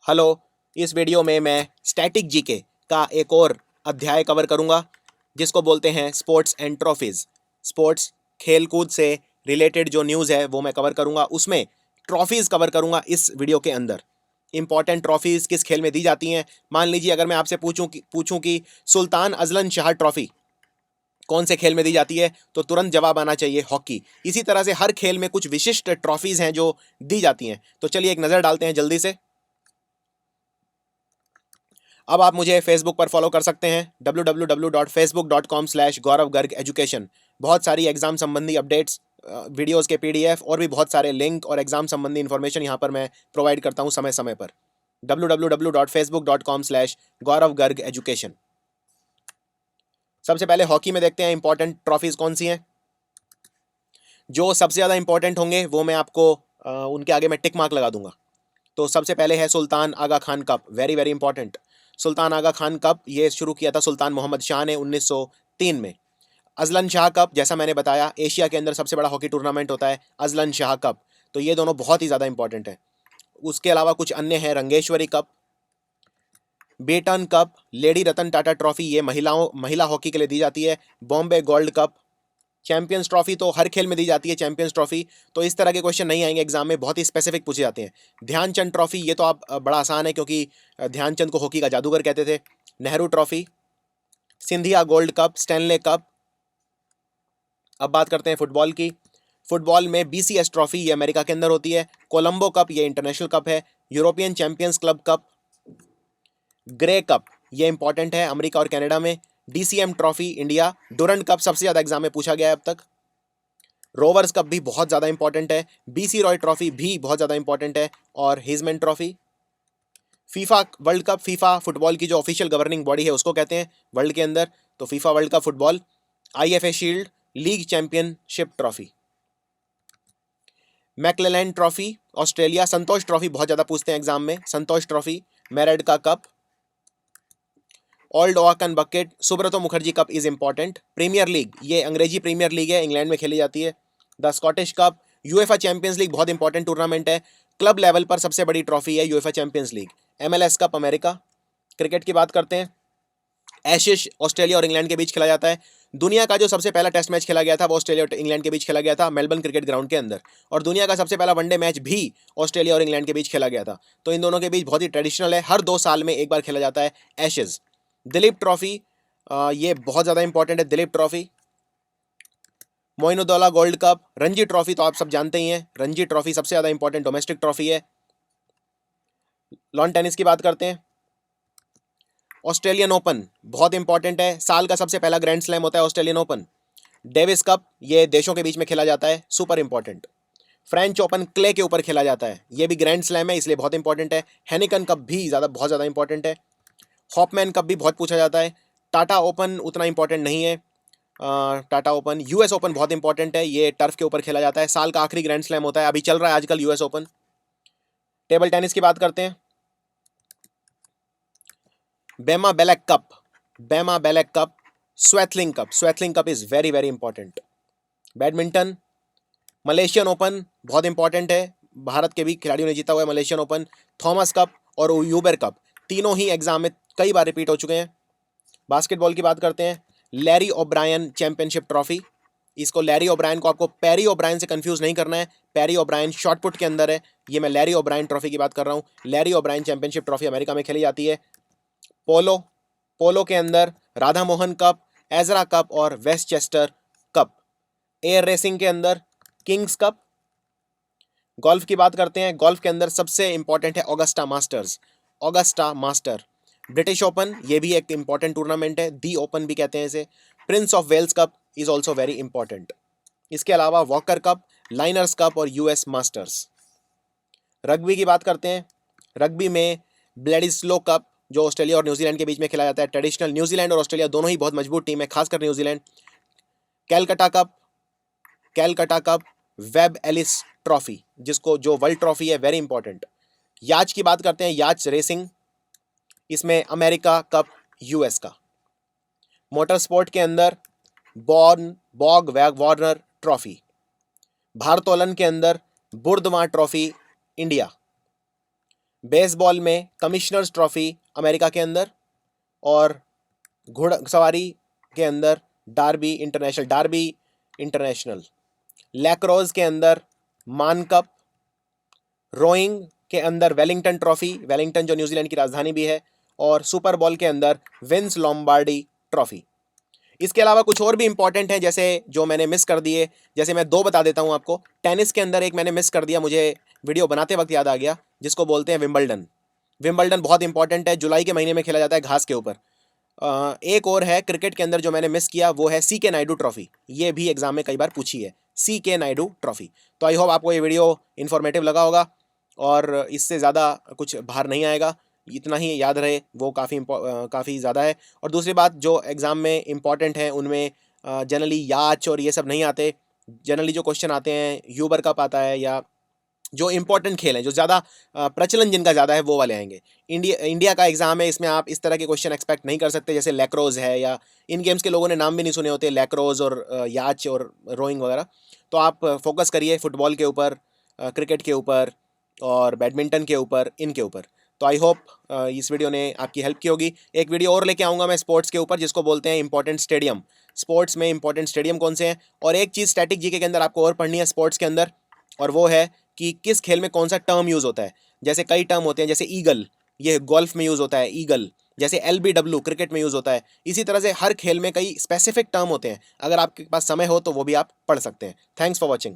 Hello. इस video में मैं स्टैटिक जीके का एक और अध्याय कवर करूंगा जिसको बोलते हैं स्पोर्ट्स एंड ट्रॉफीज। स्पोर्ट्स खेल कूद से रिलेटेड जो न्यूज़ है वो मैं कवर करूंगा, उसमें ट्रॉफीज कवर करूंगा इस वीडियो के अंदर। इंपॉर्टेंट ट्रॉफीज किस खेल में दी जाती हैं। मान लीजिए अगर मैं आपसे पूछूं कि सुल्तान अजलन शाह ट्रॉफी कौन से खेल में दी जाती है, तो तुरंत जवाब आना चाहिए हॉकी। इसी तरह से हर खेल में कुछ विशिष्ट ट्रॉफीज हैं जो दी जाती हैं। तो चलिए एक नज़र डालते हैं जल्दी से। अब आप मुझे फेसबुक पर फॉलो कर सकते हैं www.facebook.com/गौरव गर्ग एजुकेशन। बहुत सारी एग्जाम संबंधी अपडेट्स, वीडियोस के पीडीएफ और भी बहुत सारे लिंक और एग्जाम संबंधी इंफॉर्मेशन यहाँ पर मैं प्रोवाइड करता हूँ समय समय पर। www.facebook.com/गौरव गर्ग एजुकेशन। सबसे पहले हॉकी में देखते हैं इंपॉर्टेंट ट्रॉफीज कौन सी हैं। जो सबसे ज़्यादा इंपॉर्टेंट होंगे वो मैं आपको उनके आगे मैं टिक मार्क लगा दूंगा। तो सबसे पहले है Sultan Aga Khan cup, very very important. Sultan Aga Khan cup ये शुरू किया था सुल्तान मोहम्मद शाह ने 1903 में। अजलन शाह कप, जैसा मैंने बताया, एशिया के अंदर सबसे बड़ा हॉकी टूर्नामेंट होता है अजलन शाह कप। तो ये दोनों बहुत ही ज़्यादा इंपॉर्टेंट है। उसके अलावा कुछ अन्य हैं, Rangeshwari cup, batten cup, lady Ratan Tata trophy, ये महिला हॉकी के लिए दी जाती है। Bombay gold cup, champions trophy तो हर खेल में दी जाती है। चैंपियंस ट्रॉफी तो इस तरह के क्वेश्चन नहीं आएंगे एग्जाम में, बहुत ही स्पेसिफिक पूछे जाते हैं। ध्यानचंद ट्रॉफी, ये तो आप बड़ा आसान है क्योंकि ध्यानचंद को हॉकी का जादूगर कहते थे। Nehru trophy, Scindia gold cup, Stanley cup. अब बात करते हैं फुटबॉल की। फुटबॉल में बीसीएस ट्रॉफी, ये अमेरिका के अंदर होती है। कोलंबो कप, ये इंटरनेशनल कप है। European champions club cup, grey cup, ये इंपॉर्टेंट है अमेरिका और कनाडा में। DCM trophy India, Durand cup सबसे ज्यादा एग्जाम में पूछा गया है अब तक। रोवर्स कप भी बहुत ज़्यादा इंपॉर्टेंट है। बीसी रॉय ट्रॉफी भी बहुत ज़्यादा इंपॉर्टेंट है। और Heisman trophy. FIFA world cup, FIFA football की जो ऑफिशियल गवर्निंग बॉडी है उसको कहते हैं वर्ल्ड के अंदर। तो FIFA world cup football. IFA shield, league championship trophy. McClelland trophy Australia. Santosh trophy बहुत ज़्यादा पूछते हैं एग्जाम में, संतोष trophy. Merdeka cup. Old oaken bucket, Subroto Mukherjee cup is important. Premier league, ये अंग्रेजी प्रीमियर लीग है, इंग्लैंड में खेली जाती है। The Scottish cup. UEFA champions league बहुत इंपॉर्टेंट टूर्नामेंट है, क्लब लेवल पर सबसे बड़ी ट्रॉफी है UEFA champions league. MLS cup America. Cricket की बात करते हैं। एशेज ऑस्ट्रेलिया और इंग्लैंड के बीच खेला जाता है। दुनिया का जो सबसे पहला टेस्ट मैच खेला गया था वो ऑस्ट्रेलिया और इंग्लैंड के बीच खेला गया था मेलबर्न क्रिकेट ग्राउंड के अंदर। और दुनिया का सबसे पहला वनडे मैच भी ऑस्ट्रेलिया और इंग्लैंड के बीच खेला गया था। तो इन दोनों के बीच बहुत ही ट्रेडिशनल है, हर 2 साल में एक बार खेला जाता है एशेज। दिलीप ट्रॉफी, ये बहुत ज़्यादा इंपॉर्टेंट है Duleep trophy. Moinuddaula gold cup. Ranji trophy तो आप सब जानते ही हैं, रणजी ट्रॉफी सबसे ज़्यादा इंपॉर्टेंट डोमेस्टिक ट्रॉफी है। लॉन टेनिस की बात करते हैं। ऑस्ट्रेलियन ओपन बहुत इंपॉर्टेंट है, साल का सबसे पहला ग्रैंड स्लैम होता है ऑस्ट्रेलियन ओपन। डेविस कप, ये देशों के बीच में खेला जाता है, super important. French open clay के ऊपर खेला जाता है, ये भी ग्रैंड स्लैम है इसलिए बहुत इंपॉर्टेंट है। हेनिकन कप भी बहुत ज़्यादा इंपॉर्टेंट है। हॉपमैन कप भी बहुत पूछा जाता है। टाटा ओपन उतना इंपॉर्टेंट नहीं है। टाटा ओपन, यूएस ओपन बहुत इंपॉर्टेंट है, ये टर्फ के ऊपर खेला जाता है, साल का आखिरी ग्रैंड स्लैम होता है, अभी चल रहा है आजकल यूएस ओपन। टेबल टेनिस की बात करते हैं। बेमा बेलेक कप, बेमा बेलेक cup. Swaythling cup, Swaythling cup is very very important. Badminton, Malaysian open बहुत इंपॉर्टेंट है, भारत के भी खिलाड़ियों ने जीता हुआ है मलेशियन ओपन। थॉमस कप और यूबर कप, तीनों ही एग्जाम में कई बार रिपीट हो चुके हैं। बास्केटबॉल की बात करते हैं। लैरी ओब्रायन चैंपियनशिप ट्रॉफी, इसको लैरी ओब्रायन को आपको पैरी ओब्रायन से कंफ्यूज नहीं करना है, पैरी ओब्रायन शॉटपुट के अंदर है, ये मैं लैरी ओब्रायन ट्रॉफी की बात कर रहा हूँ। Larry O'Brien championship trophy America में खेली जाती है। पोलो, पोलो के अंदर Radha Mohan cup, Ezra cup और वेस्टचेस्टर कप। एयर रेसिंग के अंदर किंग्स कप। गोल्फ की बात करते हैं। गोल्फ के अंदर सबसे इंपॉर्टेंट है Augusta masters, Augusta master. British open, ये भी एक इंपॉर्टेंट टूर्नामेंट है, दी ओपन भी कहते हैं इसे। Prince of Wales cup is also very important. इसके अलावा वॉकर कप, लाइनर्स कप और यूएस मास्टर्स। रग्बी की बात करते हैं। रग्बी में ब्लेडिस्लो कप, जो ऑस्ट्रेलिया और न्यूजीलैंड के बीच में खेला जाता है, ट्रेडिशनल न्यूजीलैंड और ऑस्ट्रेलिया दोनों ही बहुत मजबूत टीम है, खासकर New Zealand. Calcutta cup, Calcutta cup. Webb Ellis trophy, जिसको जो वर्ल्ड ट्रॉफी है, वेरी इंपॉर्टेंट। याच की बात करते हैं, याच रेसिंग, इसमें अमेरिका कप यूएस का। मोटर स्पोर्ट के अंदर बॉर्न बॉग वैग वार्नर ट्रॉफी। भारोत्तोलन के अंदर बुर्दवा ट्रॉफी इंडिया। बेसबॉल में कमिश्नर्स ट्रॉफी अमेरिका के अंदर, और घुड़सवारी के अंदर डार्बी इंटरनेशनल, लैक्रोज के अंदर मान कप, रोइंग के अंदर वेलिंगटन ट्रॉफी, वेलिंगटन जो न्यूजीलैंड की राजधानी भी है, और सुपर बॉल के अंदर विंस लॉम्बार्डी ट्रॉफी। इसके अलावा कुछ और भी इंपॉर्टेंट हैं जैसे जो मैंने मिस कर दिए, जैसे मैं 2 बता देता हूं आपको। टेनिस के अंदर एक मैंने मिस कर दिया, मुझे वीडियो बनाते वक्त याद आ गया, जिसको बोलते हैं विंबलडन। विंबलडन बहुत इंपॉर्टेंट है, जुलाई के महीने में खेला जाता है घास के ऊपर। एक और है क्रिकेट के अंदर जो मैंने मिस किया, वो है CK नायडू ट्रॉफी। ये भी एग्जाम में कई बार पूछी है, CK नायडू ट्रॉफी। तो आई होप आपको ये वीडियो इन्फॉर्मेटिव लगा होगा और इससे ज़्यादा कुछ बाहर नहीं आएगा, इतना ही याद रहे वो काफ़ी ज़्यादा है। और दूसरी बात, जो एग्ज़ाम में इम्पॉर्टेंट है उनमें जनरली याच और ये सब नहीं आते। जनरली जो क्वेश्चन आते हैं, ह्यूबर कप आता है, या जो इंपॉर्टेंट खेल हैं, जो ज़्यादा प्रचलन जिनका ज़्यादा है, वो वाले आएंगे। इंडिया का एग्जाम है, इसमें आप इस तरह के क्वेश्चन एक्सपेक्ट नहीं कर सकते, जैसे लैक्रोज है, या इन गेम्स के लोगों ने नाम भी नहीं सुने होते, लैक्रोज और याच और रोइंग वगैरह। तो आप फोकस करिए फुटबॉल के ऊपर, क्रिकेट के ऊपर, और बैडमिंटन के ऊपर, इनके ऊपर। तो आई होप इस वीडियो ने आपकी हेल्प की होगी। एक वीडियो और लेके आऊँगा मैं स्पोर्ट्स के ऊपर, जिसको बोलते हैं इंपॉर्टेंट स्टेडियम। स्पोर्ट्स में इंपॉर्टेंट स्टेडियम कौन से हैं, और एक चीज़ स्टैटिक जीके के अंदर आपको और पढ़नी है स्पोर्ट्स के अंदर, और वो है कि किस खेल में कौन सा टर्म यूज़ होता है। जैसे कई टर्म होते हैं, जैसे ईगल, ये गोल्फ में यूज़ होता है ईगल। जैसे LBW क्रिकेट में यूज़ होता है। इसी तरह से हर खेल में कई स्पेसिफिक टर्म होते हैं। अगर आपके पास समय हो तो वो भी आप पढ़ सकते हैं। Thanks for watching.